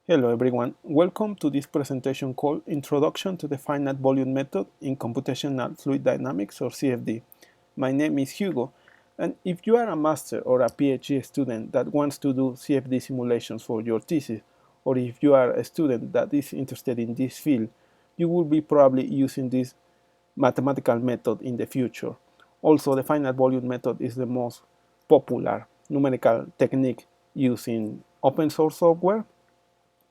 Hello everyone, welcome to this presentation called Introduction to the Finite Volume Method in Computational Fluid Dynamics or CFD. My name is Hugo, and if you are a master or a PhD student that wants to do CFD simulations for your thesis, or if you are a student that is interested in this field, you will be probably using this mathematical method in the future. Also, the finite volume method is the most popular numerical technique used in open source software.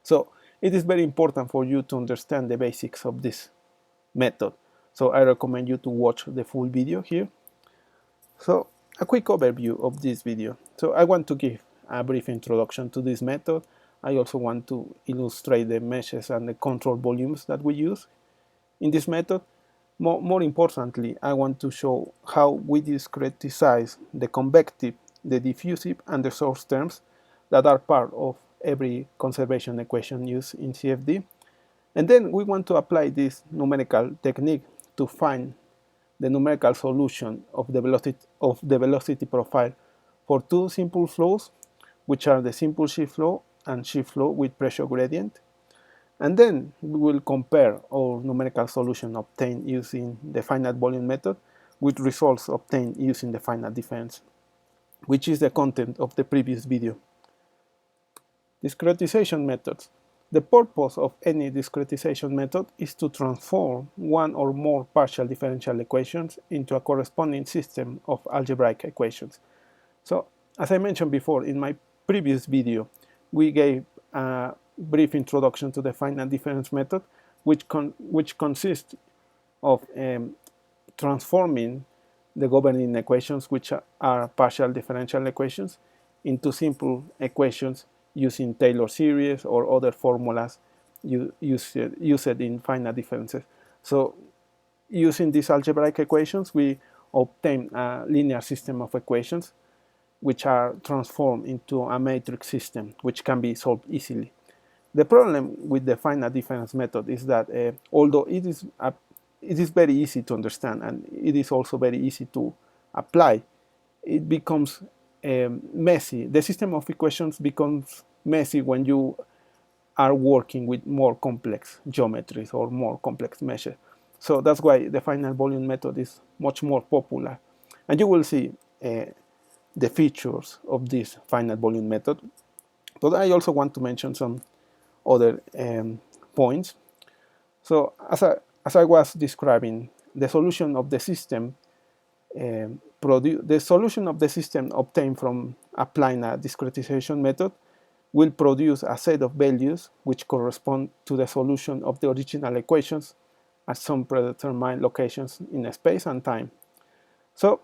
So it is very important for you to understand the basics of this method. So I recommend you to watch the full video here. So a quick overview of this video. So I want to give a brief introduction to this method. I also want to illustrate the meshes and the control volumes that we use in this method. More importantly, I want to show how we discretise the convective, the diffusive, and the source terms that are part of every conservation equation used in CFD. And then we want to apply this numerical technique to find the numerical solution of the velocity profile for two simple flows, which are the simple-shear-flow and shear-flow with pressure gradient. And then we will compare our numerical solution obtained using the finite volume method with results obtained using the finite difference, which is the content of the previous video. Discretization methods. The purpose of any discretization method is to transform one or more partial differential equations into a corresponding system of algebraic equations. So, as I mentioned before in my previous video, we gave a brief introduction to the finite difference method, which consists of transforming the governing equations, which are partial differential equations, into simple equations using Taylor series or other formulas used in finite differences. So using these algebraic equations, we obtain a linear system of equations which are transformed into a matrix system which can be solved easily. The problem with the finite difference method is that although it is very easy to understand and it is also very easy to apply, it becomes messy. The system of equations becomes messy when you are working with more complex geometries or more complex meshes. So that's why the finite volume method is much more popular. And you will see the features of this finite volume method. But I also want to mention some other points. So as I was describing, the solution of the system obtained from applying a discretization method will produce a set of values which correspond to the solution of the original equations at some predetermined locations in space and time. So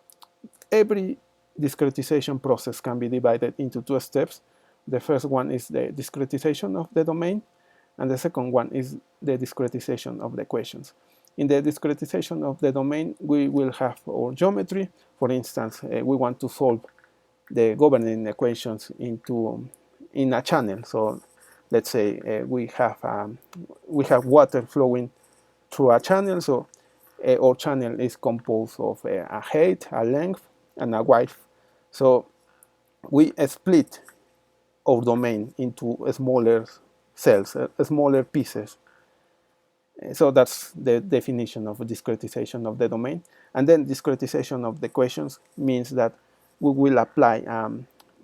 every discretization process can be divided into two steps. The first one is the discretization of the domain, and the second one is the discretization of the equations. In the discretization of the domain, we will have our geometry. For instance, we want to solve the governing equations in a channel. So let's say we have water flowing through a channel. So our channel is composed of a height, a length, and a width. So we split our domain into smaller cells, smaller pieces. So that's the definition of a discretization of the domain. And then discretization of the equations means that we will apply a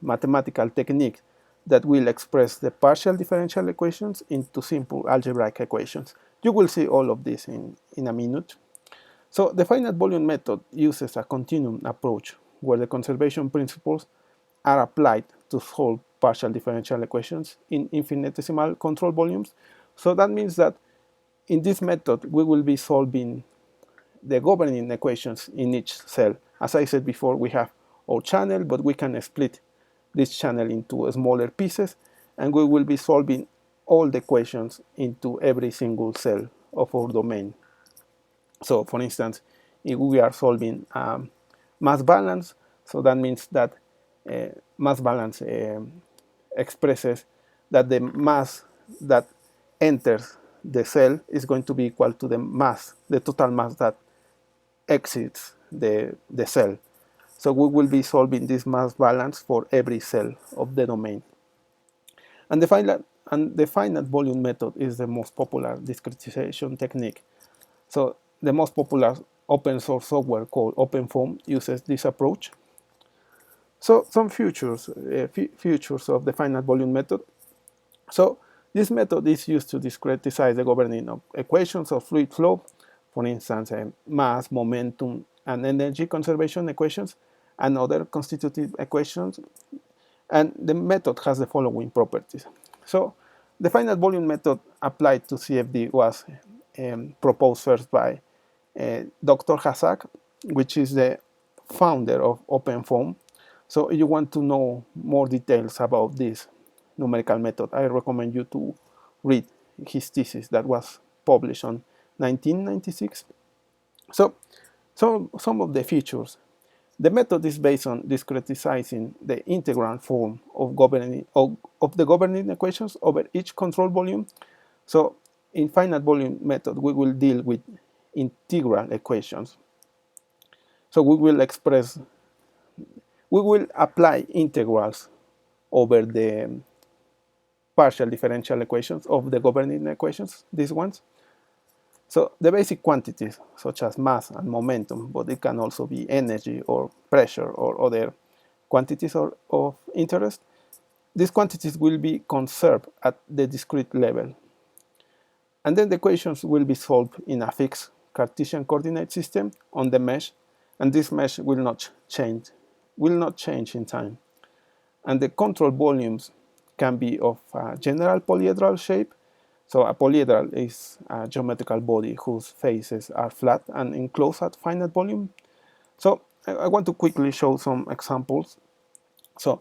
mathematical technique that will express the partial differential equations into simple algebraic equations. You will see all of this in a minute. So the finite volume method uses a continuum approach where the conservation principles are applied to solve partial differential equations in infinitesimal control volumes. So that means that in this method, we will be solving the governing equations in each cell. As I said before, we have our channel, but we can split this channel into smaller pieces, and we will be solving all the equations into every single cell of our domain. So, for instance, if we are solving mass balance, so that means that mass balance expresses that the mass that enters the cell is going to be equal to the total mass that exits the cell. So we will be solving this mass balance for every cell of the domain. And the And the finite volume method is the most popular discretization technique. So the most popular open source software called OpenFOAM uses this approach. So some features of the finite volume method. So this method is used to discretize the governing of equations of fluid flow, for instance, mass, momentum, and energy conservation equations, and other constitutive equations. And the method has the following properties. So the finite volume method applied to CFD was proposed first by Dr. Hazak, which is the founder of OpenFOAM. So if you want to know more details about this numerical method, I recommend you to read his thesis that was published on 1996. So some of the features. The method is based on discretizing the integral form of the governing equations over each control volume. So in finite volume method, we will deal with integral equations. So we will apply integrals over the partial differential equations of the governing equations, these ones. So the basic quantities, such as mass and momentum, but it can also be energy or pressure or other quantities of interest, these quantities will be conserved at the discrete level. And then the equations will be solved in a fixed Cartesian coordinate system on the mesh, and this mesh will not change in time. And the control volumes can be of a general polyhedral shape. So a polyhedral is a geometrical body whose faces are flat and enclosed at finite volume. So I want to quickly show some examples. So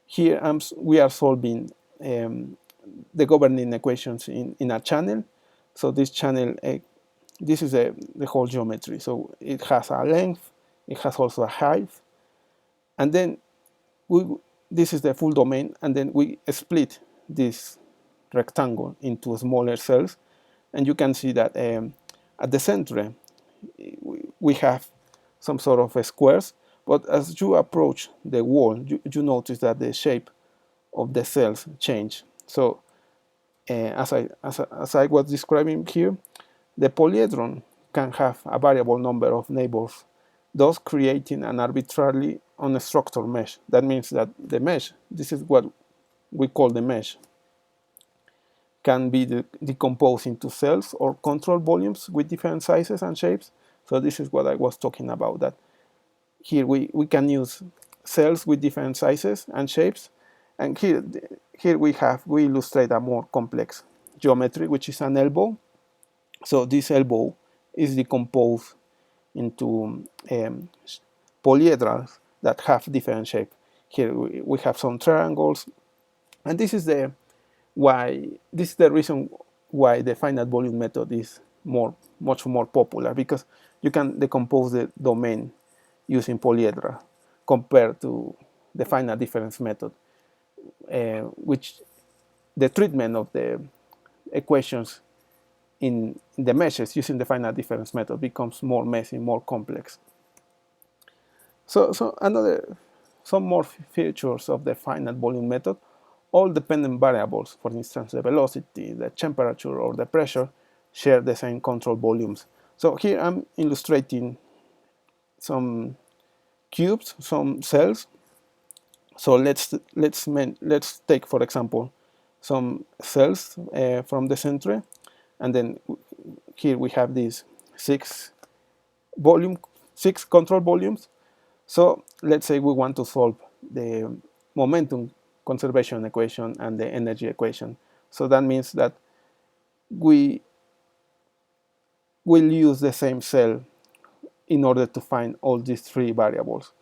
here we are solving the governing equations in a channel. So this channel, this is the whole geometry. So it has a length, it has also a height, and then this is the full domain, and then we split this rectangle into smaller cells, and you can see that at the center we have some sort of squares, but as you approach the wall, you notice that the shape of the cells change. So as I was describing here, the polyhedron can have a variable number of neighbors, thus creating an arbitrarily unstructured mesh. That means that the mesh, this is what we call the mesh, can be decomposed into cells or control volumes with different sizes and shapes. So this is what I was talking about, that here we can use cells with different sizes and shapes. And here we illustrate a more complex geometry, which is an elbow. So this elbow is decomposed into polyhedrals that have different shape. Here we have some triangles, and this is the reason why the finite volume method is much more popular, because you can decompose the domain using polyhedra compared to the finite difference method, which the treatment of the equations in the meshes using the finite difference method becomes more messy, more complex. So some more features of the finite volume method. All dependent variables, for instance, the velocity, the temperature, or the pressure, share the same control volumes. So here I'm illustrating some cubes, some cells. So let's take, for example, some cells from the center, and then here we have these six control volumes. So let's say we want to solve the momentum conservation equation and the energy equation. So that means that we will use the same cell in order to find all these three variables.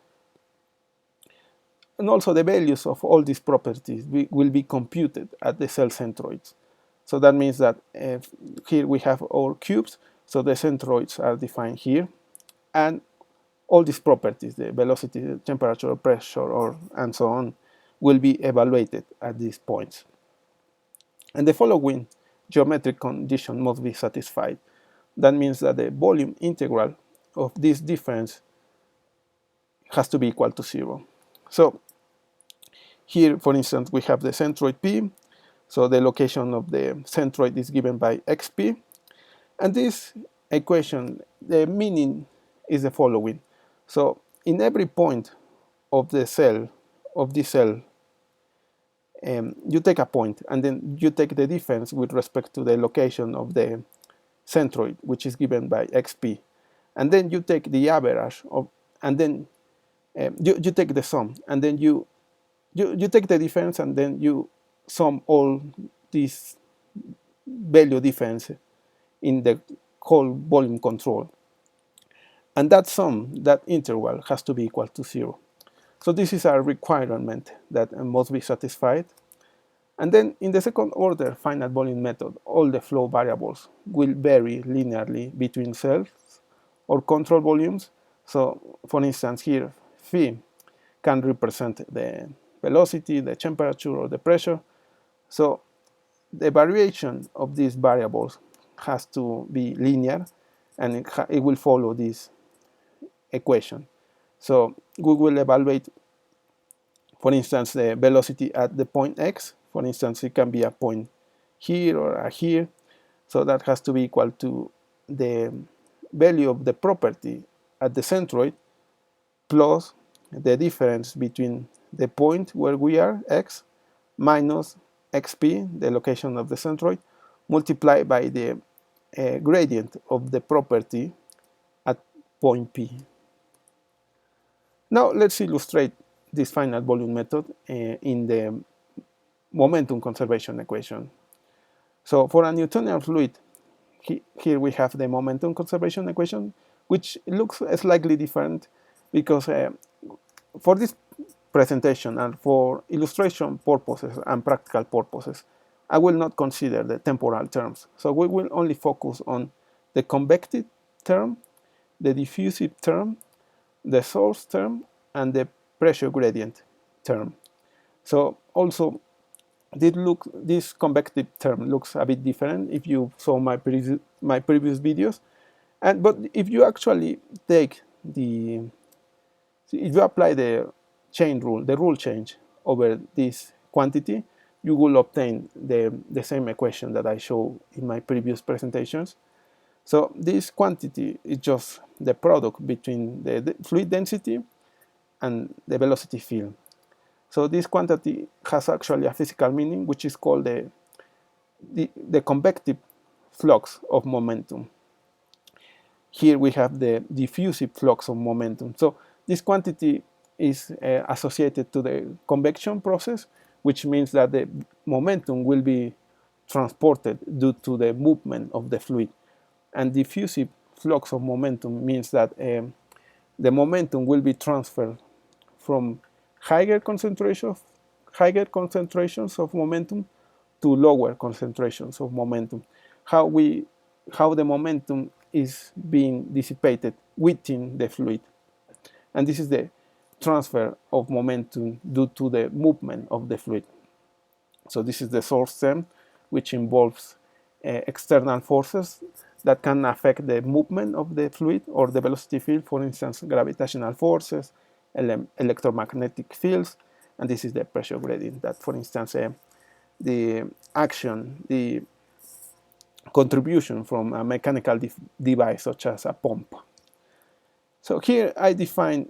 And also the values of all these properties will be computed at the cell centroids. So that means that here we have our cubes, so the centroids are defined here, and all these properties, the velocity, the temperature, pressure, and so on, will be evaluated at these points. And the following geometric condition must be satisfied. That means that the volume integral of this difference has to be equal to 0. So here, for instance, we have the centroid P. So the location of the centroid is given by xp. And this equation, the meaning is the following. So in every point of the cell, of this cell, you take a point, and then you take the difference with respect to the location of the centroid, which is given by xp. And then you take the average of, and then you take the sum, and then you take the difference, and then you sum all these value difference in the whole volume control. And that sum, that interval, has to be equal to 0. So this is a requirement that must be satisfied. And then in the second order finite volume method, all the flow variables will vary linearly between cells or control volumes. So for instance here, phi can represent the velocity, the temperature, or the pressure. So the variation of these variables has to be linear, and it will follow this equation. So we will evaluate, for instance, the velocity at the point x. For instance, it can be a point here or a here. So that has to be equal to the value of the property at the centroid plus the difference between the point where we are, x, minus xp, the location of the centroid, multiplied by the gradient of the property at point p. Now let's illustrate this finite volume method in the momentum conservation equation. So for a Newtonian fluid, here we have the momentum conservation equation, which looks slightly different because for this presentation and for illustration purposes and practical purposes, I will not consider the temporal terms. So we will only focus on the convective term, the diffusive term, the source term, and the pressure gradient term. So also this convective term looks a bit different if you saw my previous videos, but if you actually take if you apply the chain rule, the rule change over this quantity, you will obtain the same equation that I showed in my previous presentations. So this quantity is just the product between the fluid density and the velocity field. So this quantity has actually a physical meaning, which is called the convective flux of momentum. Here we have the diffusive flux of momentum. So this quantity is associated to the convection process, which means that the momentum will be transported due to the movement of the fluid. And diffusive flux of momentum means that the momentum will be transferred from higher concentrations of momentum to lower concentrations of momentum. How the momentum is being dissipated within the fluid. And this is the transfer of momentum due to the movement of the fluid. So this is the source term, which involves external forces that can affect the movement of the fluid or the velocity field, for instance, gravitational forces, electromagnetic fields, and this is the pressure gradient that, for instance, the action, the contribution from a mechanical device such as a pump. So here I define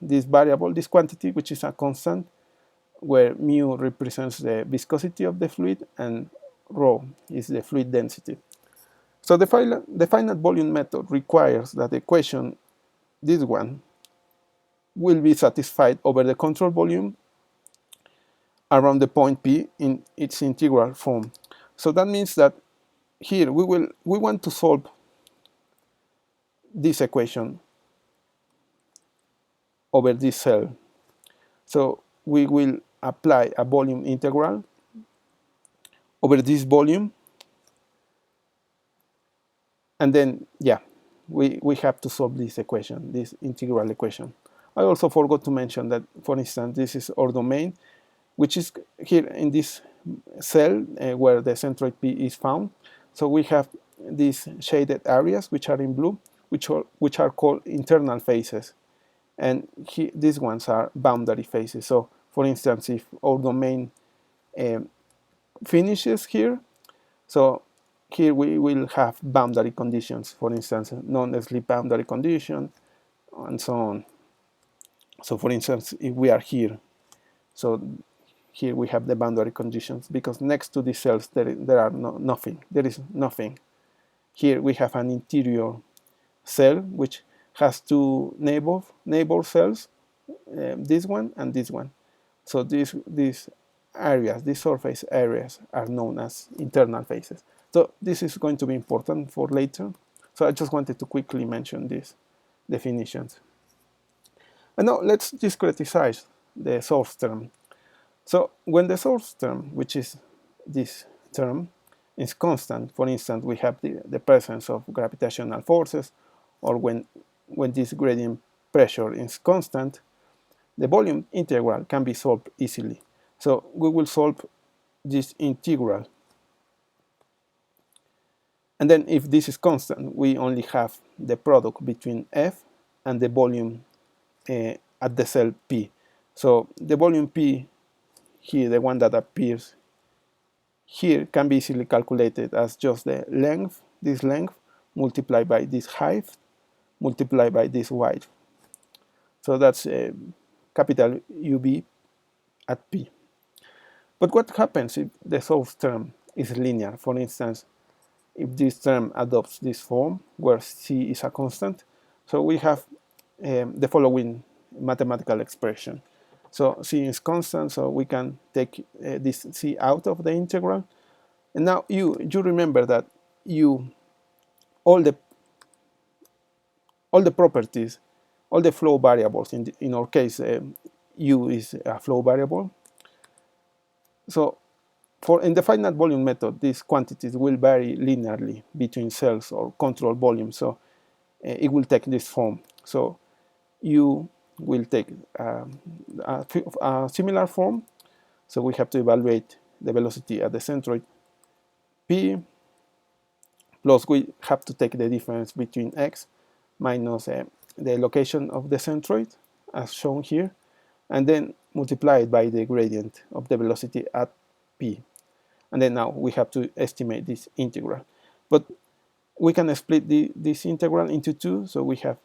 this variable, this quantity, which is a constant, where mu represents the viscosity of the fluid and rho is the fluid density. So the finite volume method requires that the equation, this one, will be satisfied over the control volume around the point P in its integral form. So that means that here we want to solve this equation over this cell. So we will apply a volume integral over this volume, and then we have to solve this equation, this integral equation. I also forgot to mention that, for instance, this is our domain, which is here in this cell where the centroid P is found. So we have these shaded areas which are in blue, which are called internal faces, and these ones are boundary faces. So for instance, if our domain finishes here. So here we will have boundary conditions, for instance, non-slip boundary condition, and so on. So for instance, if we are here, so here we have the boundary conditions, because next to these cells there are nothing. There is nothing. Here we have an interior cell which has two neighbor cells, this one and this one. So these areas, these surface areas, are known as internal faces. So this is going to be important for later. So I just wanted to quickly mention these definitions. And now let's discretise the source term. So when the source term, which is this term, is constant, for instance, we have the presence of gravitational forces, or when this gradient pressure is constant, the volume integral can be solved easily. So we will solve this integral. And then if this is constant, we only have the product between F and the volume at the cell P. So the volume P here, the one that appears here, can be easily calculated as just the length, this length, multiplied by this height, multiplied by this width. So that's capital UB at P. But what happens if the source term is linear? For instance, if this term adopts this form where C is a constant, so we have the following mathematical expression. So C is constant, so we can take this C out of the integral. And now you remember that all the properties, all the flow variables, in our case, U is a flow variable. So in the finite volume method, these quantities will vary linearly between cells or control volumes. So it will take this form. So U will take a similar form. So we have to evaluate the velocity at the centroid P, plus we have to take the difference between X minus the location of the centroid, as shown here, and then multiply it by the gradient of the velocity at P. And then now we have to estimate this integral. But we can split this integral into two. So we have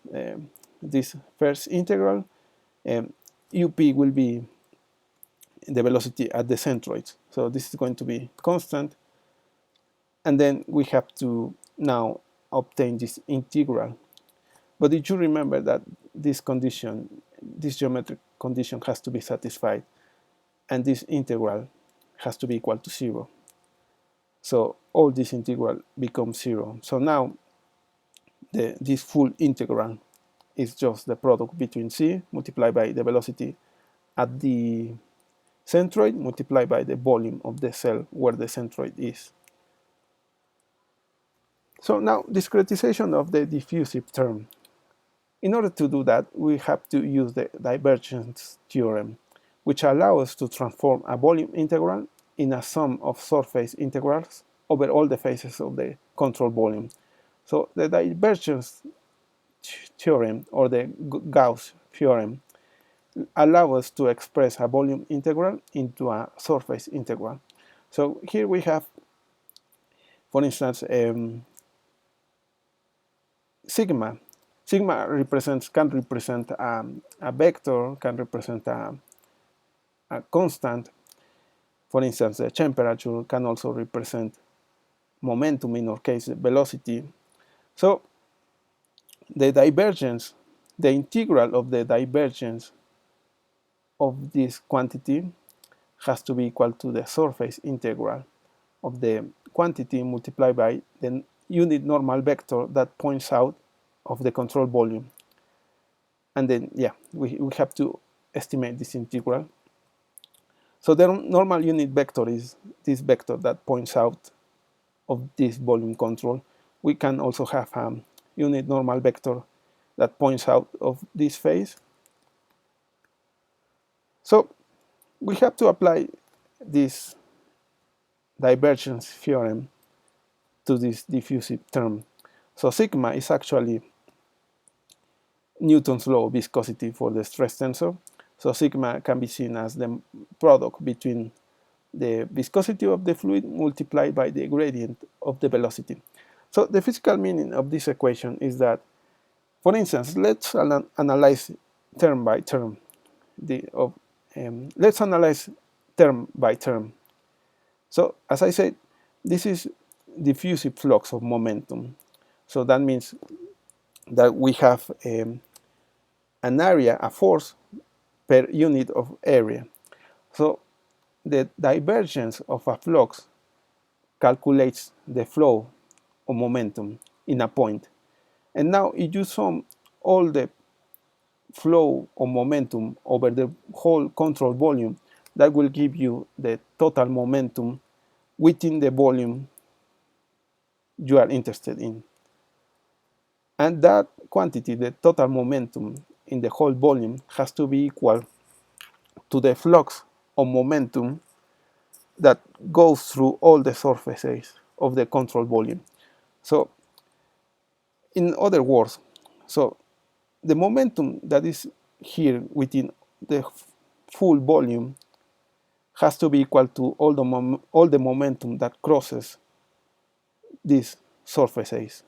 this first integral. UP will be the velocity at the centroid. So this is going to be constant. And then we have to now obtain this integral. But did you remember that this condition, this geometric condition, has to be satisfied, and this integral has to be equal to 0. So all this integral becomes 0. So now this full integral is just the product between C multiplied by the velocity at the centroid multiplied by the volume of the cell where the centroid is. So now discretization of the diffusive term. In order to do that, we have to use the divergence theorem, which allows us to transform a volume integral in a sum of surface integrals over all the faces of the control volume. So the divergence theorem, or the Gauss theorem, allows us to express a volume integral into a surface integral. So here we have, for instance, sigma. Sigma can represent a vector, can represent a constant. For instance, the temperature can also represent momentum, in our case, velocity. So the divergence, the integral of the divergence of this quantity has to be equal to the surface integral of the quantity multiplied by the unit normal vector that points out of the control volume. And then, yeah, we have to estimate this integral. So the normal unit vector is this vector that points out of this volume control. We can also have a unit normal vector that points out of this face. So we have to apply this divergence theorem to this diffusive term. So sigma is actually Newton's law of viscosity for the stress tensor. So sigma can be seen as the product between the viscosity of the fluid multiplied by the gradient of the velocity. So the physical meaning of this equation is that, for instance, let's analyze term by term. Let's analyze term by term. So as I said, this is diffusive flux of momentum. So that means that we have an area, a force per unit of area. So the divergence of a flux calculates the flow of momentum in a point. And now if you sum all the flow of momentum over the whole control volume, that will give you the total momentum within the volume you are interested in. And that quantity, the total momentum in the whole volume, has to be equal to the flux of momentum that goes through all the surfaces of the control volume. So in other words, so the momentum that is here within the full volume has to be equal to all the momentum that crosses these surfaces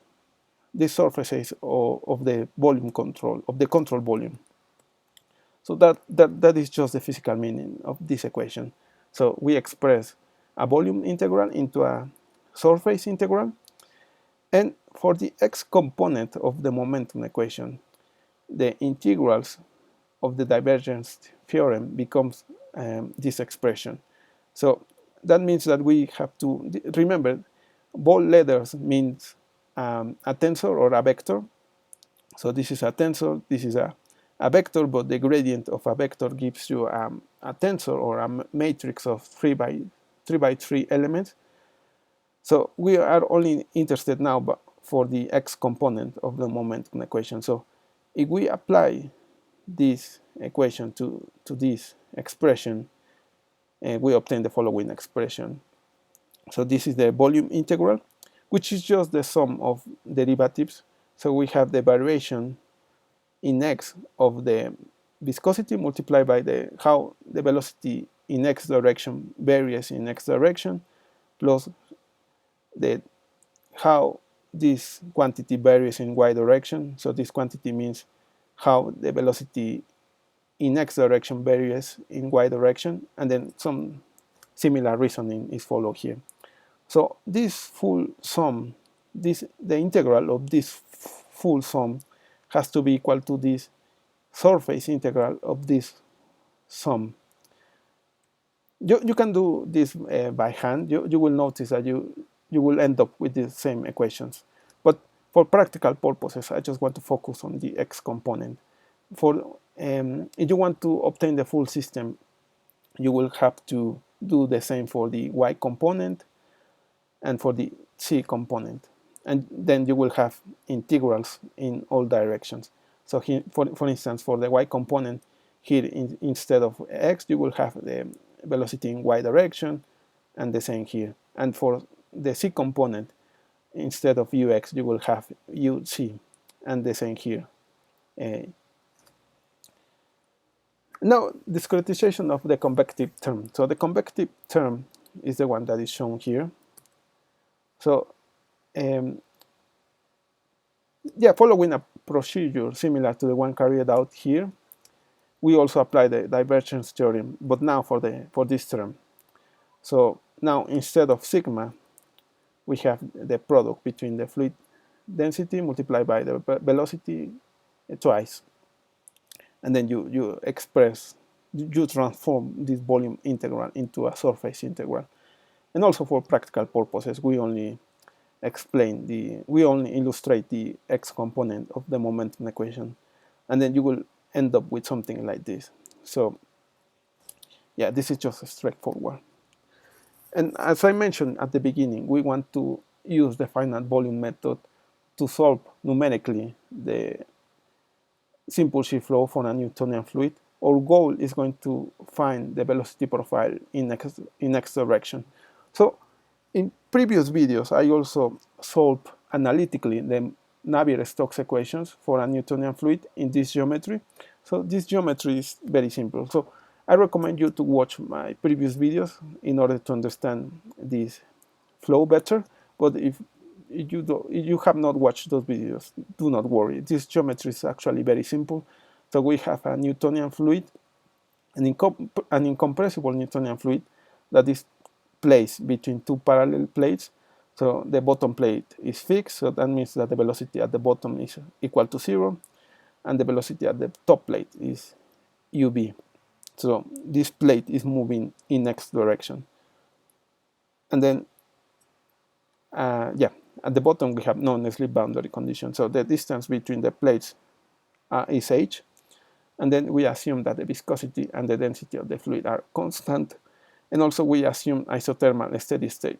of the volume control, of the control volume. So that is just the physical meaning of this equation. So we express a volume integral into a surface integral, and for the x component of the momentum equation, the integrals of the divergence theorem becomes this expression. So that means that we have to remember bold letters means a tensor or a vector. So this is a tensor, this is a vector, but the gradient of a vector gives you a tensor or a matrix of 3 by 3 elements. So we are only interested now for the x component of the momentum equation. So if we apply this equation to this expression, we obtain the following expression. So this is the volume integral, which is just the sum of derivatives. So we have the variation in x of the viscosity multiplied by how the velocity in x direction varies in x direction, plus how this quantity varies in y direction. So this quantity means how the velocity in x direction varies in y direction, and then some similar reasoning is followed here. So this full sum, the integral of this full sum has to be equal to this surface integral of this sum. You can do this by hand. You will notice that you will end up with the same equations. But for practical purposes, I just want to focus on the x component. If you want to obtain the full system, you will have to do the same for the y component and for the z component. And then you will have integrals in all directions. So here, for instance, for the y component, here instead of x, you will have the velocity in y direction, and the same here. And for the z component, instead of ux, you will have uc, and the same here. Now, discretization of the convective term. So the convective term is the one that is shown here. So, following a procedure similar to the one carried out here, we also apply the divergence theorem, but now for this term. So now instead of sigma, we have the product between the fluid density multiplied by the velocity twice, and then you transform this volume integral into a surface integral. And also for practical purposes, we only illustrate the x component of the momentum equation, and then you will end up with something like this. So yeah, this is just straightforward. And as I mentioned at the beginning, we want to use the finite volume method to solve numerically the simple shear flow for a Newtonian fluid. Our goal is going to find the velocity profile in x direction. So in previous videos, I also solved analytically the Navier-Stokes equations for a Newtonian fluid in this geometry. So this geometry is very simple. So I recommend you to watch my previous videos in order to understand this flow better. But if you have not watched those videos, do not worry. This geometry is actually very simple. So we have a Newtonian fluid, an incompressible Newtonian fluid that is placed between two parallel plates. So the bottom plate is fixed, so that means that the velocity at the bottom is equal to 0, and the velocity at the top plate is uv. So this plate is moving in x direction. And then, yeah, at the bottom we have non-slip boundary condition. So the distance between the plates is h. And then we assume that the viscosity and the density of the fluid are constant. And also we assume isothermal steady state.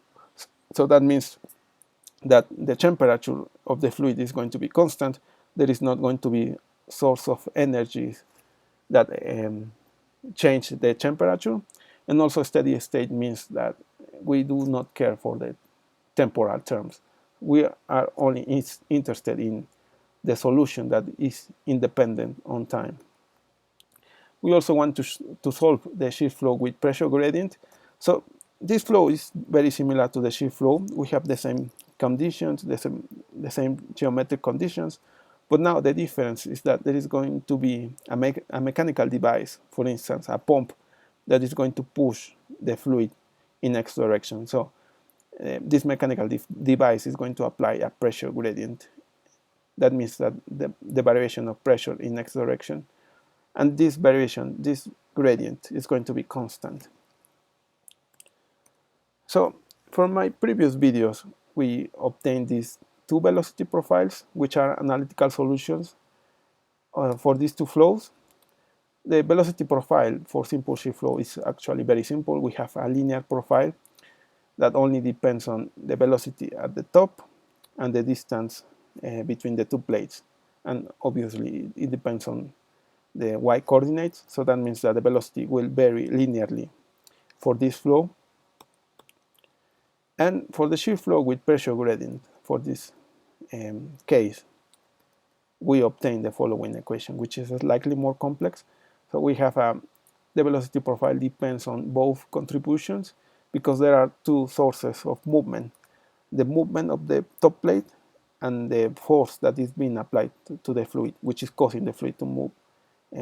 So that means that the temperature of the fluid is going to be constant. There is not going to be source of energy that change the temperature. And also steady state means that we do not care for the temporal terms. We are only interested in the solution that is independent on time. We also want to solve the shear flow with pressure gradient. So this flow is very similar to the shear flow. We have the same conditions, the same geometric conditions, but now the difference is that there is going to be a mechanical device, for instance, a pump that is going to push the fluid in x direction. So this mechanical device is going to apply a pressure gradient. That means that the variation of pressure in x direction, and this variation, this gradient, is going to be constant. So from my previous videos, we obtained these two velocity profiles, which are analytical solutions for these two flows. The velocity profile for simple shear flow is actually very simple. We have a linear profile that only depends on the velocity at the top and the distance between the two plates. And obviously it depends on the y coordinates, so that means that the velocity will vary linearly for this flow. And for the shear flow with pressure gradient, for this case, we obtain the following equation, which is slightly more complex. So we have the velocity profile depends on both contributions, because there are two sources of movement: the movement of the top plate and the force that is being applied to the fluid, which is causing the fluid to move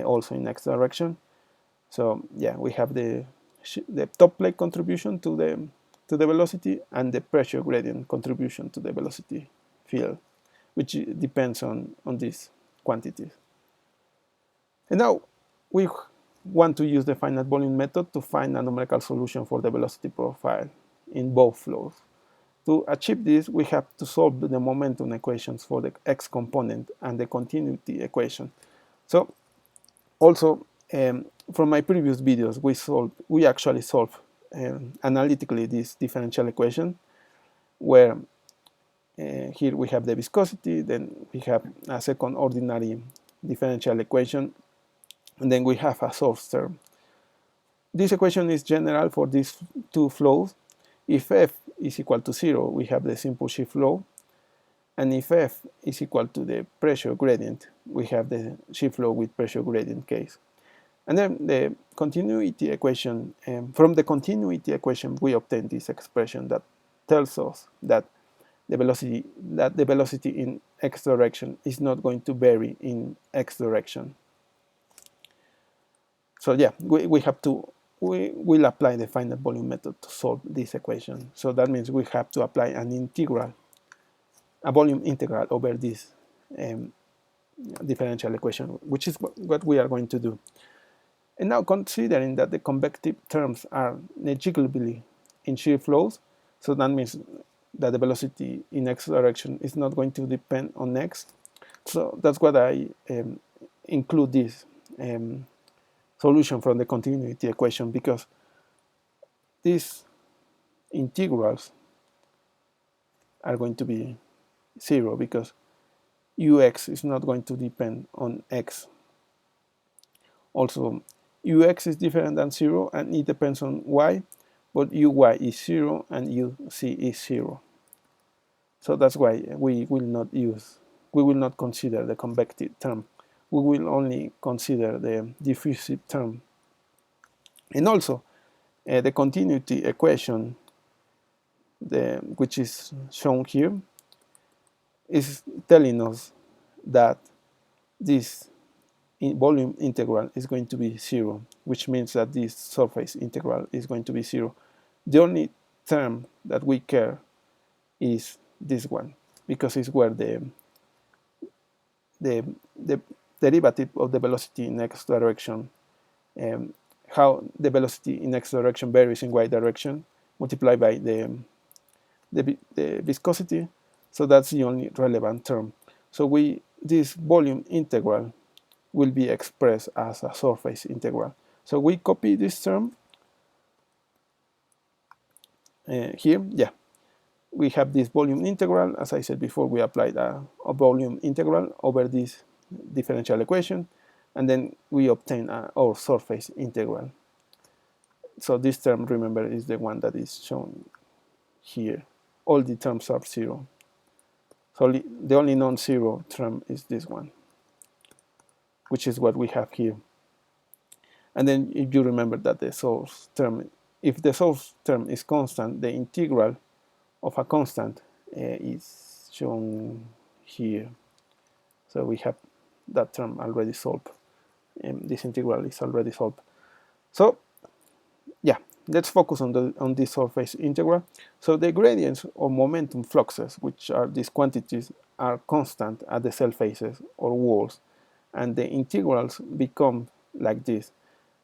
also in x direction. So yeah, we have the top plate contribution to the velocity and the pressure gradient contribution to the velocity field, which depends on these quantities. And now we want to use the finite volume method to find a numerical solution for the velocity profile in both flows. To achieve this, we have to solve the momentum equations for the x component and the continuity equation. So also, from my previous videos, we actually solved analytically this differential equation, where here we have the viscosity, then we have a second ordinary differential equation, and then we have a source term. This equation is general for these two flows. If f is equal to 0, we have the simple shear flow, and if f is equal to the pressure gradient, we have the shear flow with pressure gradient case. And then the continuity equation, from the continuity equation, we obtain this expression that tells us that the velocity in x direction is not going to vary in x direction. So yeah, we will apply the finite volume method to solve this equation. So that means we have to apply an integral, a volume integral over this differential equation, which is what we are going to do. And now, considering that the convective terms are negligibly in shear flows, so that means that the velocity in x direction is not going to depend on x. So that's what I include this solution from the continuity equation, because these integrals are going to be 0, because ux is not going to depend on x. Also, ux is different than 0 and it depends on y, but uy is 0 and uc is 0. So that's why we will not consider the convective term. We will only consider the diffusive term. And also, the continuity equation, which is shown here, is telling us that this volume integral is going to be 0, which means that this surface integral is going to be 0. The only term that we care is this one, because it's where the derivative of the velocity in x direction, how the velocity in x direction varies in y direction, multiplied by the viscosity. So that's the only relevant term. So this volume integral will be expressed as a surface integral. So we copy this term here. Yeah, we have this volume integral. As I said before, we applied a volume integral over this differential equation, and then we obtain our surface integral. So this term, remember, is the one that is shown here. All the terms are 0. So the only non-zero term is this one, which is what we have here. And then if you remember that the source term, if the source term is constant, the integral of a constant is shown here. So we have that term already solved. This integral is already solved. So yeah, let's focus on this surface integral. So the gradients or momentum fluxes, which are these quantities, are constant at the cell faces or walls, and the integrals become like this.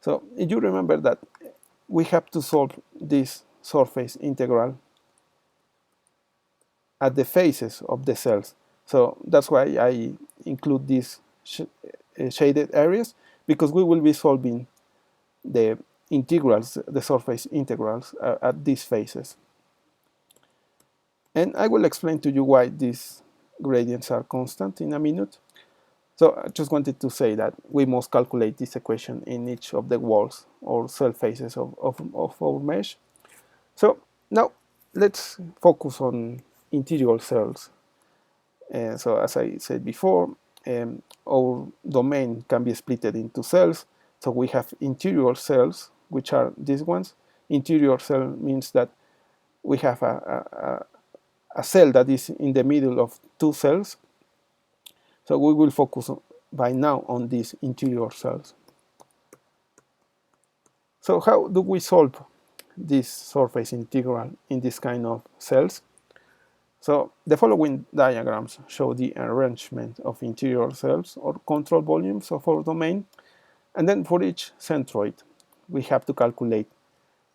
So if you remember that we have to solve this surface integral at the faces of the cells. So that's why I include these shaded areas, because we will be solving the integrals, the surface integrals at these faces. And I will explain to you why these gradients are constant in a minute. So I just wanted to say that we must calculate this equation in each of the walls or cell faces of our mesh. So now let's focus on integral cells. So as I said before, our domain can be split into cells. So we have interior cells, which are these ones. Interior cell means that we have a cell that is in the middle of two cells. So we will focus by now on these interior cells. So how do we solve this surface integral in this kind of cells? So the following diagrams show the arrangement of interior cells or control volumes of our domain. And then for each centroid, we have to calculate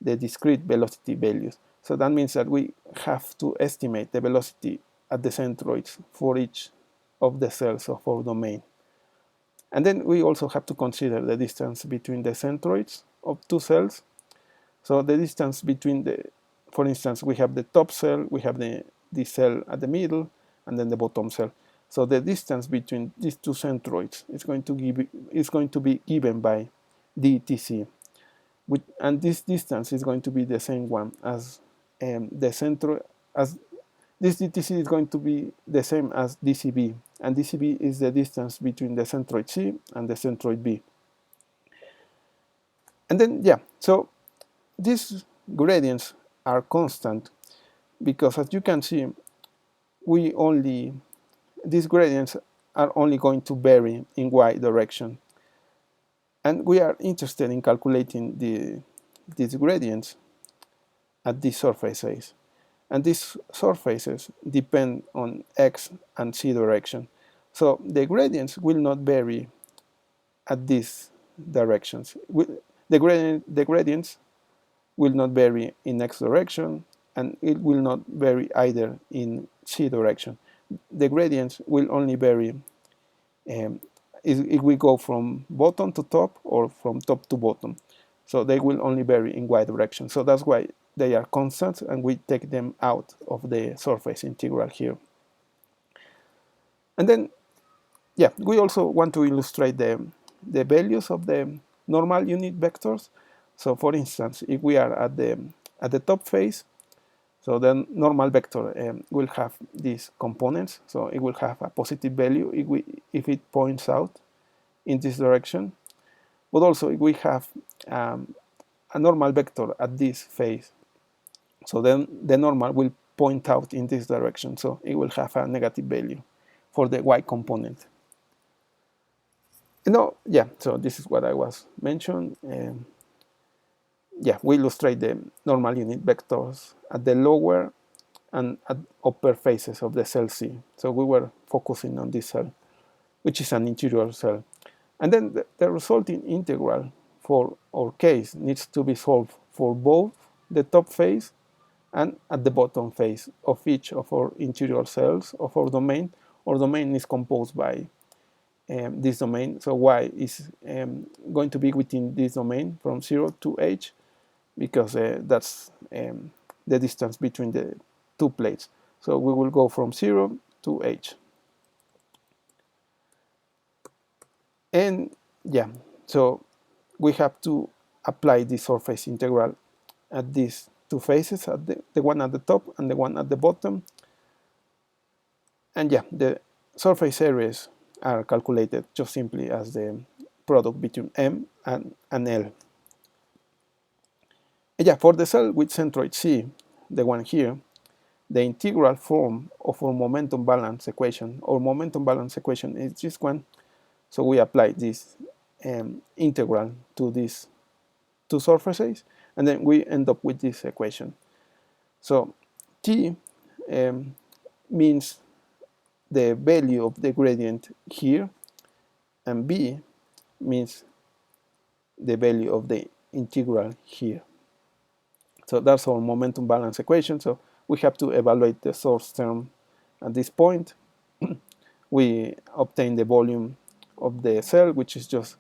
the discrete velocity values. So that means that we have to estimate the velocity at the centroids for each of the cells of our domain. And then we also have to consider the distance between the centroids of two cells. So the distance between for instance, we have the top cell, we have the cell at the middle, and then the bottom cell. So the distance between these two centroids is going to be given by dTc, and this distance is going to be the same one as this dTc is going to be the same as dCb, and dCb is the distance between the centroid C and the centroid B. And then yeah, so these gradients are constant because, as you can see, these gradients are only going to vary in y direction, and we are interested in calculating these gradients at these surfaces, and these surfaces depend on x and c direction. So the gradients will not vary at these directions. The gradients will not vary in x direction, and it will not vary either in c direction. The gradients will only vary if we go from bottom to top or from top to bottom. So they will only vary in y direction. So that's why they are constant, and we take them out of the surface integral here. And then, yeah, we also want to illustrate the values of the normal unit vectors. So for instance, if we are at the top face, so the normal vector will have these components. So it will have a positive value if it points out in this direction. But also if we have a normal vector at this phase, so then the normal will point out in this direction, so it will have a negative value for the y component. Yeah, so this is what I was mentioned. Yeah, we illustrate the normal unit vectors at the lower and at upper faces of the cell C. So we were focusing on this cell, which is an interior cell. And then the resulting integral for our case needs to be solved for both the top face and at the bottom face of each of our interior cells of our domain. Our domain is composed by this domain, so y is going to be within this domain from 0 to h, because that's the distance between the two plates. So we will go from 0 to h. And yeah, so we have to apply the surface integral at these two faces, at the one at the top and the one at the bottom. And yeah, the surface areas are calculated just simply as the product between M and L. And yeah, for the cell with centroid C, the one here, the integral form of our momentum balance equation, is this one. So we apply this integral to these two surfaces, and then we end up with this equation. So T means the value of the gradient here, and B means the value of the integral here. So that's our momentum balance equation. So we have to evaluate the source term at this point. We obtain the volume of the cell, which is just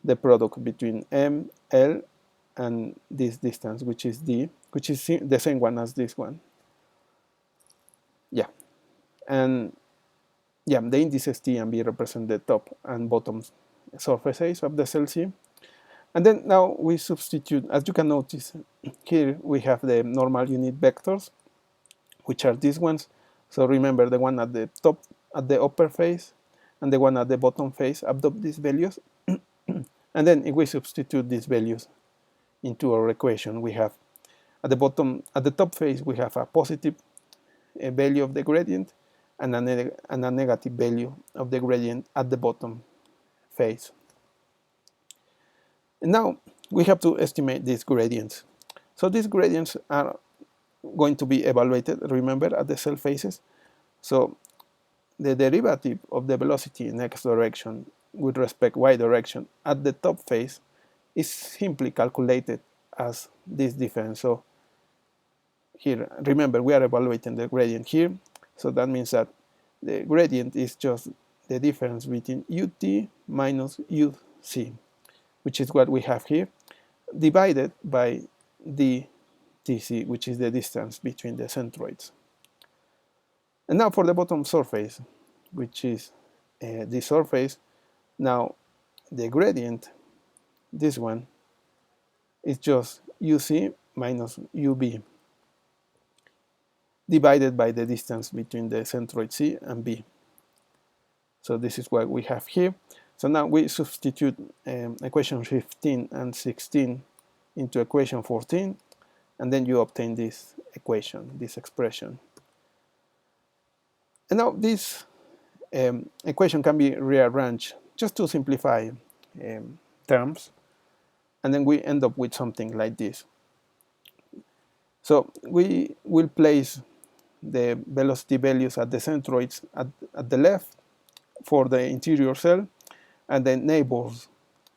the product between M, L, and this distance, which is D, which is the same one as this one. Yeah. And yeah, the indices T and B represent the top and bottom surfaces of the cell C. And then now we substitute, as you can notice, here we have the normal unit vectors, which are these ones. So remember, the one at the top, at the upper face, and the one at the bottom face adopt these values. And then if we substitute these values into our equation, we have at the top face, we have a positive value of the gradient and a negative value of the gradient at the bottom face. And now we have to estimate these gradients. So these gradients are going to be evaluated, remember, at the cell faces. So the derivative of the velocity in x direction with respect y direction at the top face is simply calculated as this difference. So here, remember, we are evaluating the gradient here. So that means that the gradient is just the difference between ut minus uc, which is what we have here, divided by dtc, which is the distance between the centroids. And now for the bottom surface, which is this surface, now the gradient, this one, is just uc minus ub, divided by the distance between the centroid C and B. So this is what we have here. So now we substitute equation 15 and 16 into equation 14, and then you obtain this equation, this expression. And now this equation can be rearranged just to simplify terms, and then we end up with something like this. So we will place the velocity values at the centroids at the left for the interior cell, and the neighbors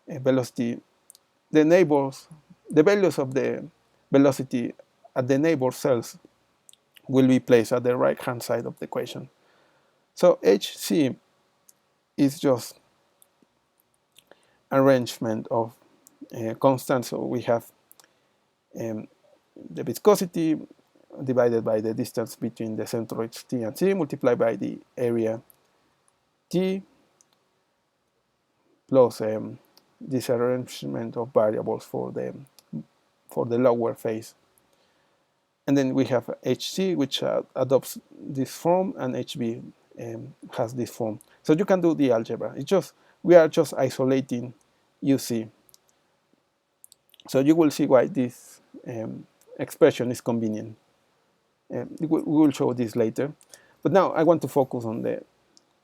velocity, the values of the velocity at the neighbor cells will be placed at the right hand side of the equation. So HC is just arrangement of constants. So we have the viscosity divided by the distance between the centroids T and C, multiplied by the area T, plus this arrangement of variables for the lower phase. And then we have HC, which adopts this form, and HB has this form. So you can do the algebra. It's just, we are just isolating UC. So you will see why this expression is convenient. We will show this later. But now I want to focus on the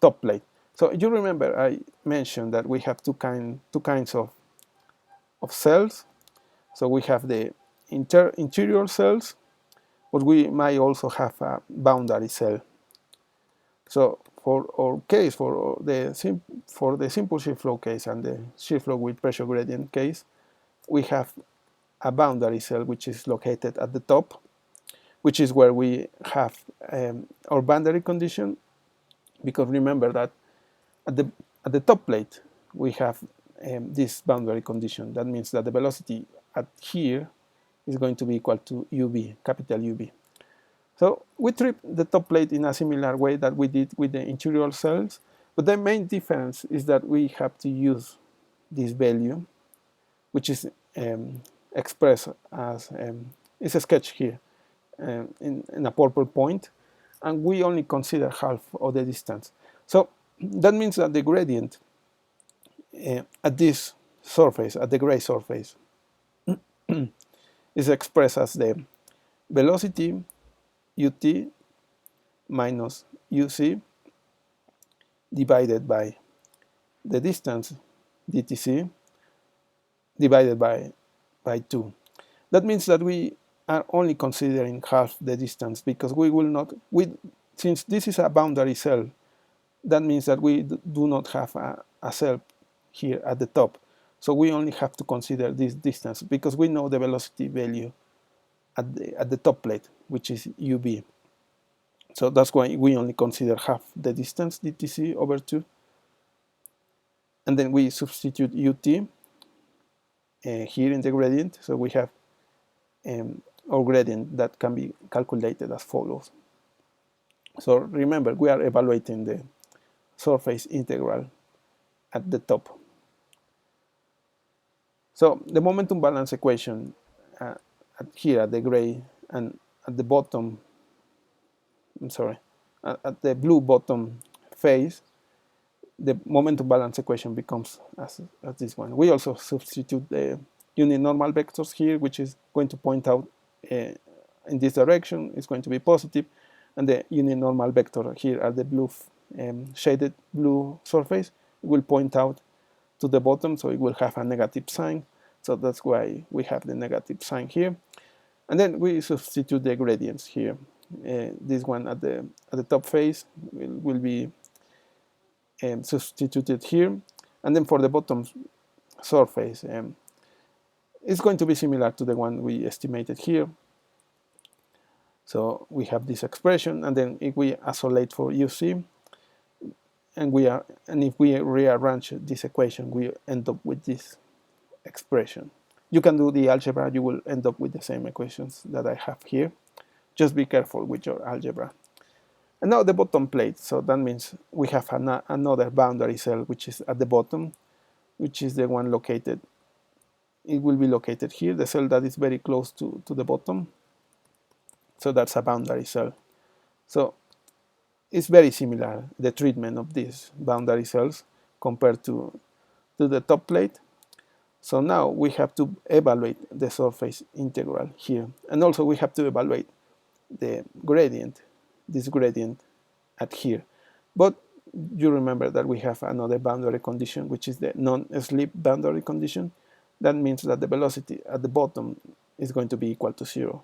top plate. So you remember I mentioned that we have two kinds of cells. So we have the interior cells, but we might also have a boundary cell. So for our case, for the simple shear flow case and the shear flow with pressure gradient case, we have a boundary cell which is located at the top, which is where we have our boundary condition. Because remember that at the top plate we have this boundary condition. That means that the velocity at here is going to be equal to UV, capital UV. So we treat the top plate in a similar way that we did with the interior cells, but the main difference is that we have to use this value, which is expressed as it's a sketch here in a purple point, and we only consider half of the distance. So that means that the gradient at this surface, at the gray surface, is expressed as the velocity ut minus uc divided by the distance dtc divided by 2. That means that we are only considering half the distance, because we will not, since this is a boundary cell, that means that we do not have a cell here at the top. So we only have to consider this distance, because we know the velocity value at the top plate, which is UV. So that's why we only consider half the distance, dtc over 2. And then we substitute ut here in the gradient. So we have our gradient that can be calculated as follows. So remember, we are evaluating the surface integral at the top. So the momentum balance equation here at the gray and at the bottom, at the blue bottom phase, the momentum balance equation becomes as this one. We also substitute the unit normal vectors here, which is going to point out in this direction, is going to be positive, and the unit normal vector here at the blue shaded blue surface will point out to the bottom, so it will have a negative sign. So that's why we have the negative sign here. And then we substitute the gradients here. This one at the top face will be substituted here, and then for the bottom surface, it's going to be similar to the one we estimated here. So we have this expression, and then if we isolate for UC, and if we rearrange this equation, we end up with this expression. You can do the algebra, you will end up with the same equations that I have here. Just be careful with your algebra. And now the bottom plate, so that means we have another boundary cell which is at the bottom, which is the one located, it will be located here, the cell that is very close to the bottom. So that's a boundary cell. So it's very similar, the treatment of these boundary cells compared to the top plate. So now we have to evaluate the surface integral here, and also we have to evaluate the gradient, this gradient at here. But you remember that we have another boundary condition, which is the non-slip boundary condition. That means that the velocity at the bottom is going to be equal to 0.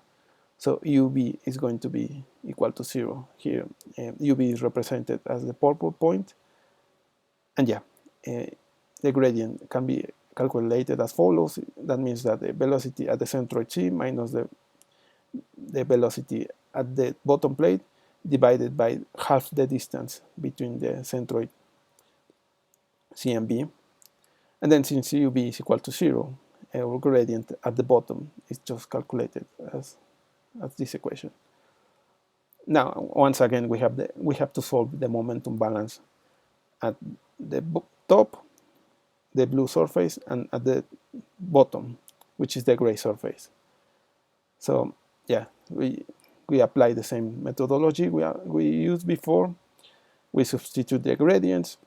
So UV is going to be equal to 0 here. UV is represented as the purple point. And yeah, the gradient can be calculated as follows. That means that the velocity at the centroid C minus the velocity at the bottom plate divided by half the distance between the centroid C and B. And then since UV is equal to 0, our gradient at the bottom is just calculated as this equation. Now, once again, we have to solve the momentum balance at the top, the blue surface, and at the bottom, which is the gray surface. So yeah, we apply the same methodology we used before. We substitute the gradients.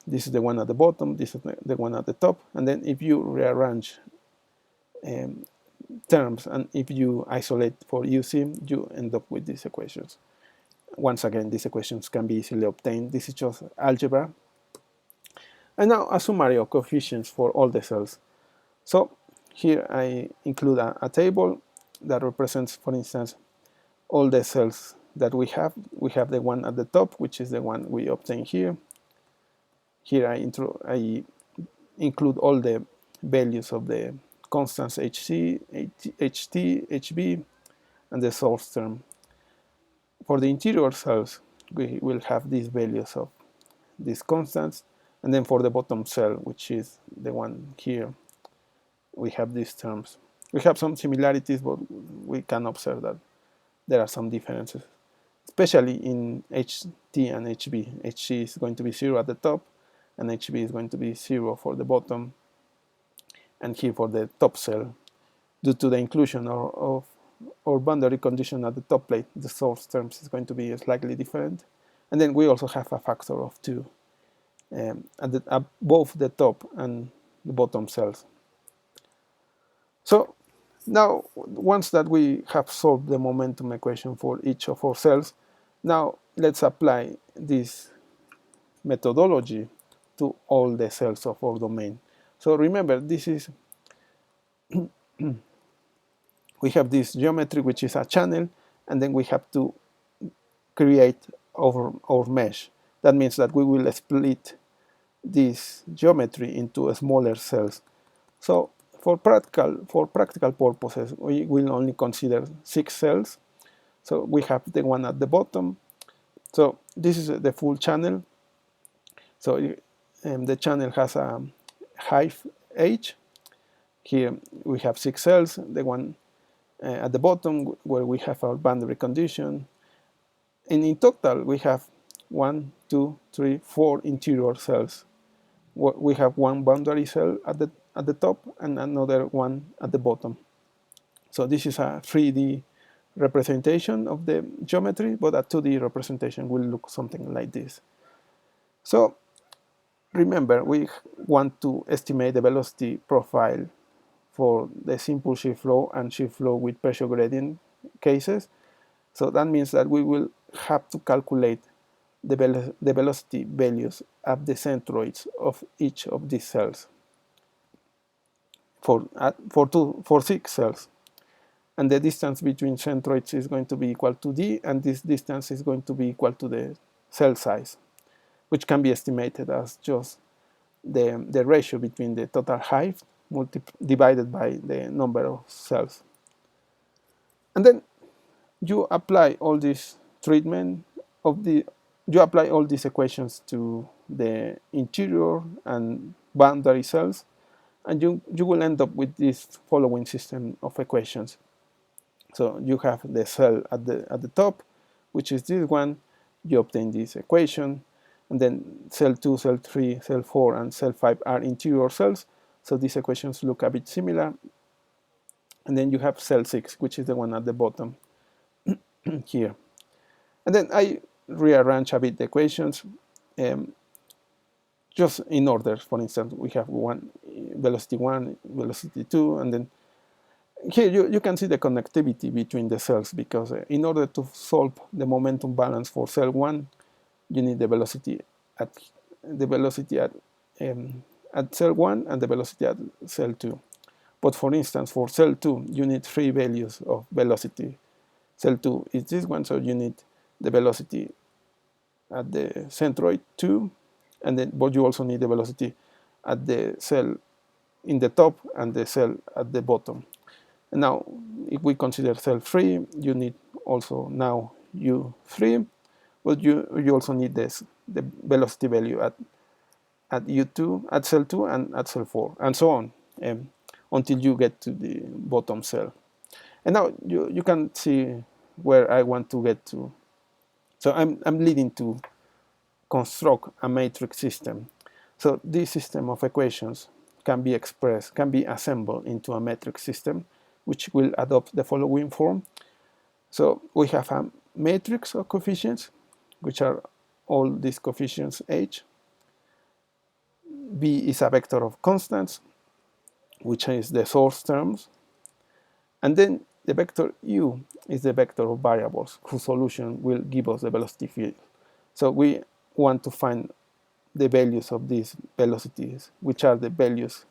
This is the one at the bottom, this is the one at the top, and then if you rearrange terms, and if you isolate for UC, you end up with these equations. Once again, these equations can be easily obtained. This is just algebra. And now a summary of coefficients for all the cells. So here I include a table that represents, for instance, all the cells that we have. We have the one at the top, which is the one we obtain here. Here I include all the values of the constants HC, HT, HB, and the source term. For the interior cells, we will have these values of these constants, and then for the bottom cell, which is the one here, we have these terms. We have some similarities, but we can observe that there are some differences, especially in HT and HB. HC is going to be 0 at the top, and HB is going to be 0 for the bottom, and here for the top cell. Due to the inclusion of boundary condition at the top plate, the source terms is going to be slightly different. And then we also have a factor of 2 at both the top and the bottom cells. So now, once that we have solved the momentum equation for each of our cells, now let's apply this methodology to all the cells of our domain. So remember, this is we have this geometry, which is a channel, and then we have to create our mesh. That means that we will split this geometry into smaller cells. So for practical purposes, we will only consider 6 cells. So we have the one at the bottom. So this is the full channel. So the channel has a height h. Here we have 6 cells. The one at the bottom where we have our boundary condition. And in total, we have 1, 2, 3, 4 interior cells. We have one boundary cell at the top and another one at the bottom. So this is a 3D representation of the geometry, but a 2D representation will look something like this. So remember, we want to estimate the velocity profile for the simple shear flow and shear flow with pressure gradient cases. So that means that we will have to calculate the velocity values at the centroids of each of these cells for 6 cells. And the distance between centroids is going to be equal to d, and this distance is going to be equal to the cell size, which can be estimated as just the ratio between the total height divided by the number of cells. And then you apply all this treatment you apply all these equations to the interior and boundary cells, and you will end up with this following system of equations. So you have the cell at the top, which is this one. You obtain this equation, and then cell 2, cell 3, cell 4, and cell 5 are interior cells. So these equations look a bit similar. And then you have cell 6, which is the one at the bottom here. And then I rearrange a bit the equations just in order. For instance, we have velocity 1, velocity 2, and then here you can see the connectivity between the cells, because in order to solve the momentum balance for cell 1, you need the velocity at cell 1 and the velocity at cell 2. But for instance, for cell 2, you need 3 values of velocity. Cell 2 is this one, so you need the velocity at the centroid 2, but you also need the velocity at the cell in the top and the cell at the bottom. And now, if we consider cell 3, you need also now U3, but you also need the velocity value at U2, at cell 2, and at cell 4, and so on, until you get to the bottom cell. And now you can see where I want to get to. So I'm leading to construct a matrix system. So this system of equations can be assembled into a matrix system, which will adopt the following form. So we have a matrix of coefficients, which are all these coefficients h. B is a vector of constants. which is the source terms, and then the vector u is the vector of variables whose solution will give us the velocity field. So we want to find the values of these velocities, which are the values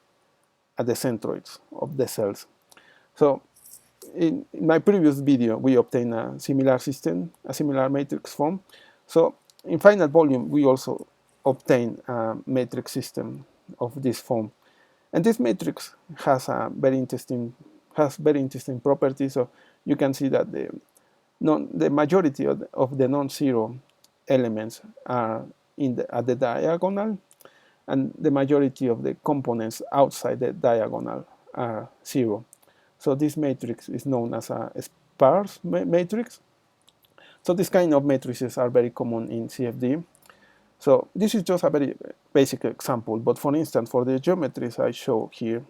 at the centroids of the cells. So in my previous video, we obtained a similar system, a similar matrix form. So in finite volume, we also obtain a matrix system of this form. And this matrix has a very interesting properties. So you can see that the majority of the non-zero elements are at the diagonal, and the majority of the components outside the diagonal are zero. So this matrix is known as a sparse matrix. So this kind of matrices are very common in CFD. So this is just a very basic example, but for instance, for the geometries I show here,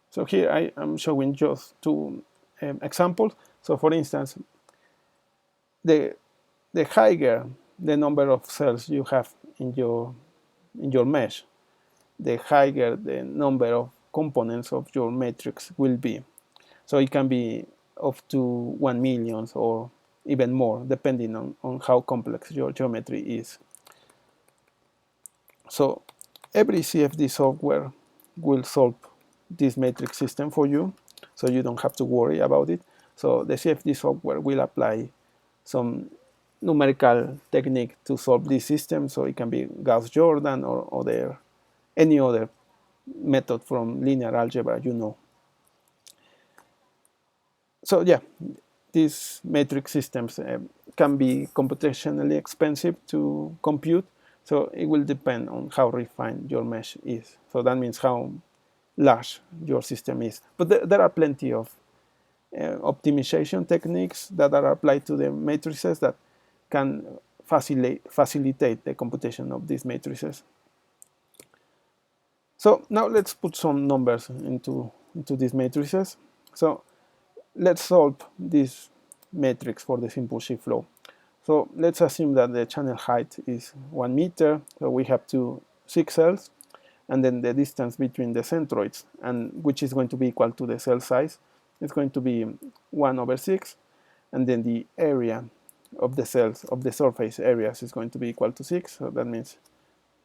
so here I am showing just two examples. So for instance, the higher the number of cells you have in your mesh, the higher the number of components of your matrix will be. So it can be up to 1 million or even more, depending on how complex your geometry is. So every CFD software will solve this matrix system for you, so you don't have to worry about it. So the CFD software will apply some numerical technique to solve this system. So it can be Gauss-Jordan or any other method from linear algebra, you know. So yeah, these matrix systems can be computationally expensive to compute. So it will depend on how refined your mesh is. So that means how large your system is. But there are plenty of optimization techniques that are applied to the matrices that can facilitate the computation of these matrices. So now let's put some numbers into these matrices. So let's solve this matrix for the simple-shear-flow. So let's assume that the channel height is 1 meter. So we have 6 cells, and then the distance between the centroids, and which is going to be equal to the cell size, is going to be 1/6, and then the area of the cells, of the surface areas, is going to be equal to 6. So that means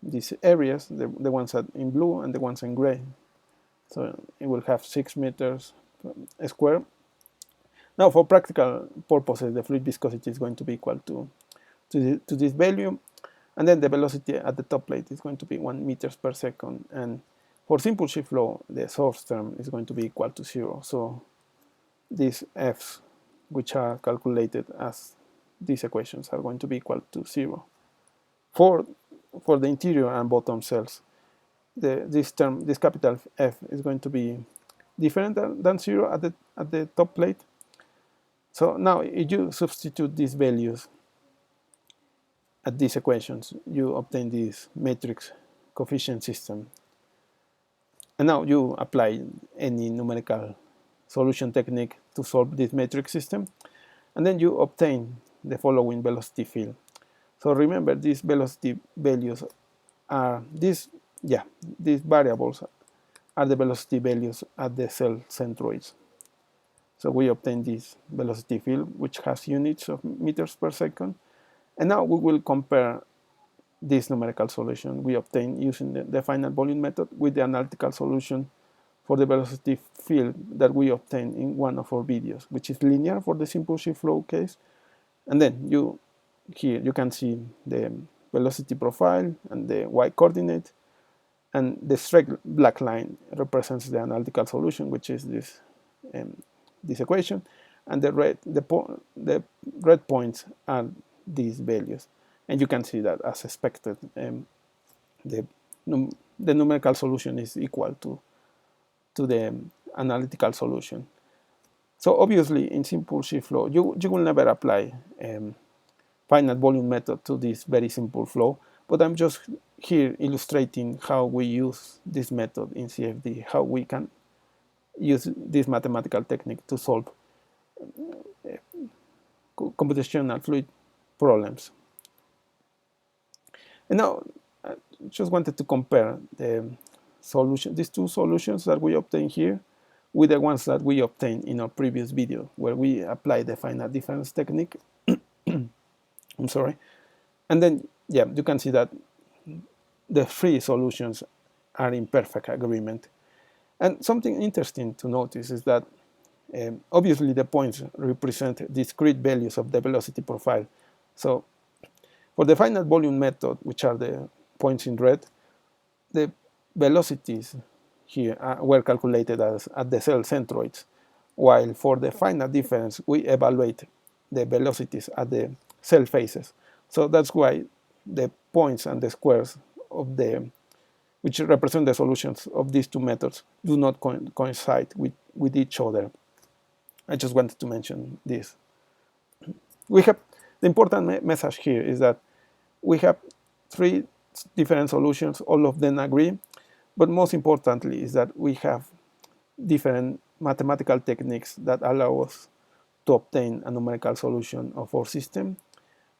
these areas, the ones in blue and the ones in gray. So it will have 6 meters square. Now, for practical purposes, the fluid viscosity is going to be equal to this value, and then the velocity at the top plate is going to be 1 meters per second. And for simple-shear-flow, the source term is going to be equal to 0. So these f's, which are calculated as these equations, are going to be equal to 0. For the interior and bottom cells, this capital F is going to be different than 0 at the top plate. So now, if you substitute these values at these equations, you obtain this matrix coefficient system. And now you apply any numerical solution technique to solve this matrix system, and then you obtain the following velocity field. So remember, these velocity values are these variables are the velocity values at the cell centroids. So we obtain this velocity field, which has units of meters per second. And now we will compare this numerical solution we obtain using the finite volume method with the analytical solution for the velocity field that we obtained in one of our videos, which is linear for the simple-shear-flow case. And then here you can see the velocity profile and the y-coordinate, and the straight black line represents the analytical solution, which is this equation, and the red points are these values. And you can see that, as expected, the numerical solution is equal to the analytical solution. So obviously, in simple-shear-flow, you will never apply finite volume method to this very simple flow, but I'm just here illustrating how we use this method in CFD, how we can use this mathematical technique to solve computational fluid problems. And now I just wanted to compare the solution, these two solutions that we obtain here, with the ones that we obtained in our previous video, where we applied the finite difference technique. I'm sorry. And then, yeah, you can see that the three solutions are in perfect agreement. And something interesting to notice is that obviously the points represent discrete values of the velocity profile. So for the finite volume method, which are the points in red, the velocities here were calculated as at the cell centroids, while for the finite difference, we evaluate the velocities at the cell faces. So that's why the points and the squares of the, which represent the solutions of these two methods, do not coincide with each other. I just wanted to mention this. We have the important message here is that we have three different solutions, all of them agree, but most importantly is that we have different mathematical techniques that allow us to obtain a numerical solution of our system,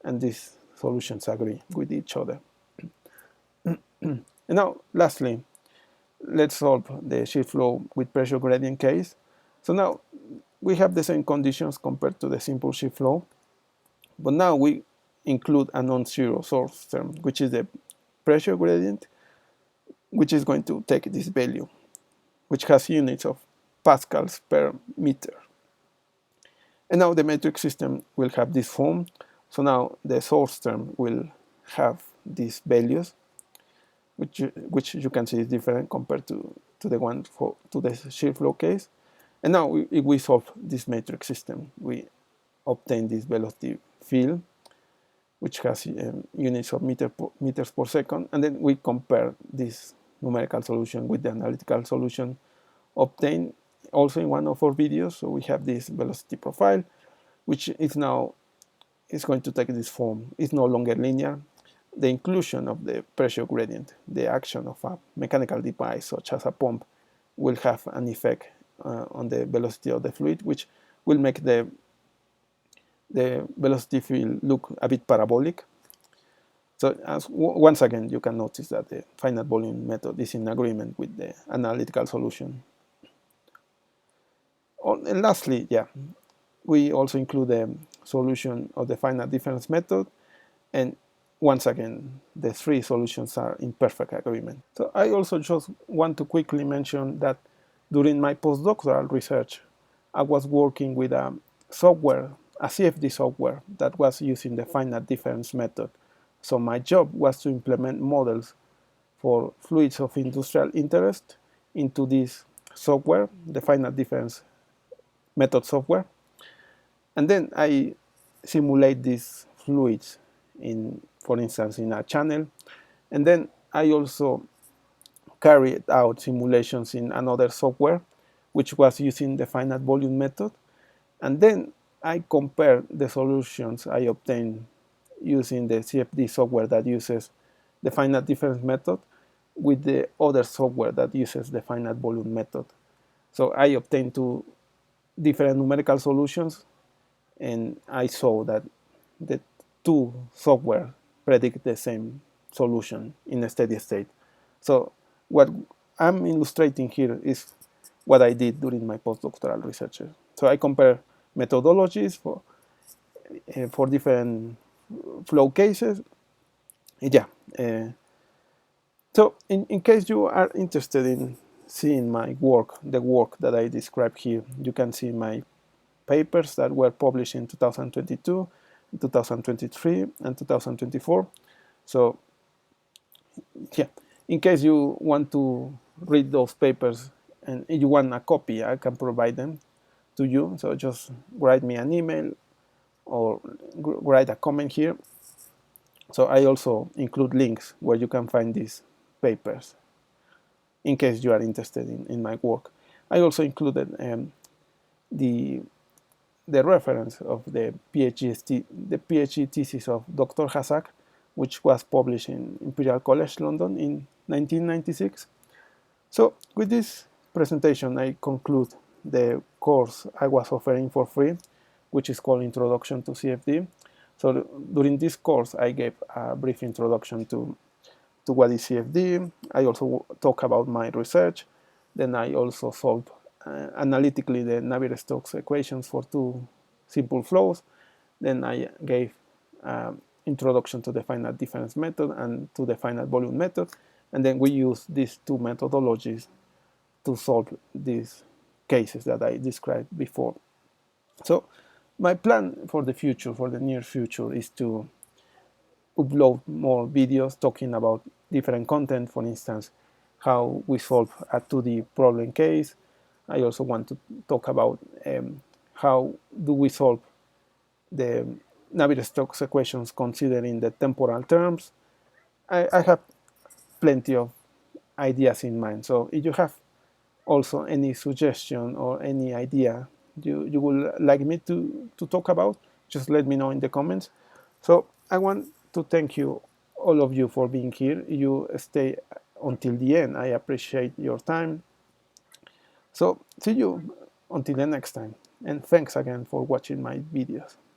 and these solutions agree with each other. And now, lastly, let's solve the shear flow with pressure gradient case. So now we have the same conditions compared to the simple shear flow, but now we include a non-zero source term, which is the pressure gradient, which is going to take this value, which has units of pascals per meter. And now the metric system will have this form. So now the source term will have these values, which you can see is different compared to the one to the shear flow case. And now if we solve this metric system, we obtain this velocity field, which has units of meters per second, and then we compare this numerical solution with the analytical solution obtained also in one of our videos. So we have this velocity profile, which is now going to take this form. It's no longer linear. The inclusion of the pressure gradient, the action of a mechanical device such as a pump, will have an effect on the velocity of the fluid, which will make the velocity field look a bit parabolic. So once again, you can notice that the finite volume method is in agreement with the analytical solution. And lastly, yeah, we also include the solution of the finite difference method, and once again, the three solutions are in perfect agreement. So I also just want to quickly mention that during my postdoctoral research, I was working with a software, a CFD software that was using the finite difference method. So my job was to implement models for fluids of industrial interest into this software, the finite difference method software. And then I simulate these fluids in, for instance, in a channel. And then I also carried out simulations in another software, which was using the finite volume method. And then I compared the solutions I obtained using the CFD software that uses the finite difference method with the other software that uses the finite volume method. So I obtained two different numerical solutions, and I saw that the two software predict the same solution in a steady state. So what I'm illustrating here is what I did during my postdoctoral research. So I compare methodologies for different flow cases. Yeah. So in case you are interested in seeing my work, the work that I described here, you can see my papers that were published in 2022, 2023, and 2024. So yeah, in case you want to read those papers and you want a copy, I can provide them to you. So just write me an email or write a comment here. So I also include links where you can find these papers in case you are interested in my work. I also included the reference of the PhD thesis of Dr. Hazak, which was published in Imperial College London in 1996. So with this presentation, I conclude the course I was offering for free, which is called Introduction to CFD. So during this course, I gave a brief introduction to to what is CFD. I also talk about my research. Then I also solve analytically the Navier-Stokes equations for two simple flows. Then I gave introduction to the finite difference method and to the finite volume method. And then we use these two methodologies to solve these cases that I described before. So my plan for the future, for the near future, is to upload more videos talking about different content, for instance, how we solve a 2D problem case. I also want to talk about how do we solve the Navier-Stokes equations considering the temporal terms. I have plenty of ideas in mind. So if you have also any suggestion or any idea you would like me to talk about, just let me know in the comments. So I want to thank you, all of you, for being here. You stay until the end. I appreciate your time. So see you until the next time. And thanks again for watching my videos.